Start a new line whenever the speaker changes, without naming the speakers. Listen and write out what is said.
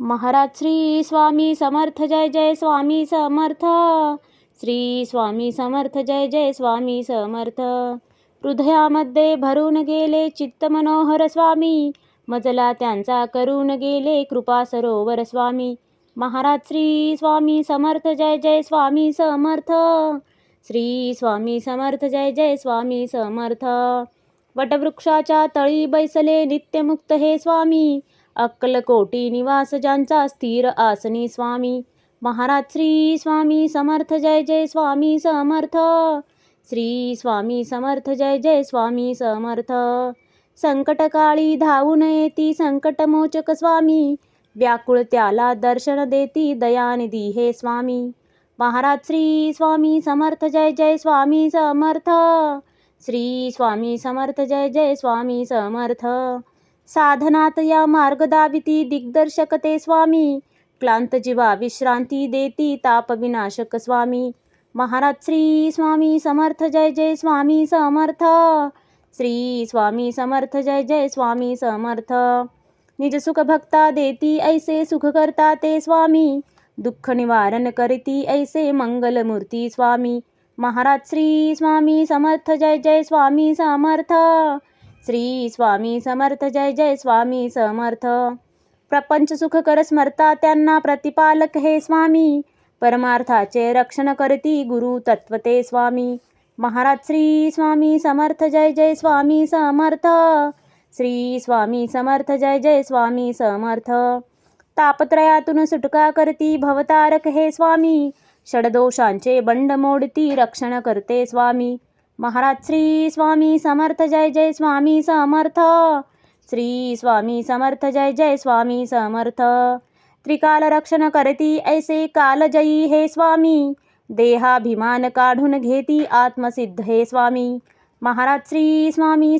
महाराज श्री स्वामी समर्थ जय जय स्वामी समर्थ. श्री स्वामी समर्थ जय जय स्वामी समर्थ. हृदयामध्ये भरून गेले चित्त मनोहर स्वामी, मजला त्यांचा करून गेले कृपा सरोवर स्वामी. महाराज श्री स्वामी समर्थ जय जय स्वामी समर्थ. श्री स्वामी समर्थ जय जय स्वामी समर्थ. वटवृक्षाच्या तळी बैसले नित्यमुक्त हे स्वामी, अक्कलकोटी निवास ज्यांचा स्थिर आसनी स्वामी. महाराज श्री स्वामी समर्थ जय जय स्वामी समर्थ. श्री स्वामी समर्थ जय जय स्वामी समर्थ. संकटकाळी धावून येती संकटमोचक स्वामी, व्याकुळ त्याला दर्शन देती दयानिधी हे स्वामी. महाराज श्री स्वामी समर्थ जय जय स्वामी समर्थ. श्री स्वामी समर्थ जय जय स्वामी समर्थ. साधनात या मार्ग दाविती दिग्दर्शक ते स्वामी, क्लांत जीवा विश्रांती देती ताप विनाशक स्वामी. महाराज श्री स्वामी समर्थ जय जय स्वामी समर्थ. श्री स्वामी समर्थ जय जय स्वामी समर्थ. निज सुख भक्ता देती ऐसे सुख करता ते स्वामी, दुःख निवारण करती ऐसे मंगलमूर्ती स्वामी. महाराज श्री स्वामी समर्थ जय जय स्वामी समर्थ. श्री स्वामी समर्थ जय जय स्वामी समर्थ. प्रपंच सुख कर स्मरता त्यांना प्रतिपालक हे स्वामी, परमार्थाचे रक्षण करती गुरु तत्व ते स्वामी. महाराज श्री स्वामी समर्थ जय जय स्वामी समर्थ. श्री स्वामी समर्थ जय जय स्वामी समर्थ. तापत्रयातून सुटका करती भवतारक हे स्वामी, षडदोषांचे बंड मोडती रक्षण करते स्वामी. महाराज श्री स्वामी समर्थ जय जय स्वामी समर्थ. श्री स्वामी समर्थ जय जय स्वामी समर्थ. त्रिकाल रक्षण करती ऐसे कालजयी हे स्वामी, देहाभिमान काढून घेती आत्मसिद्ध हे स्वामी. महाराज श्री स्वामी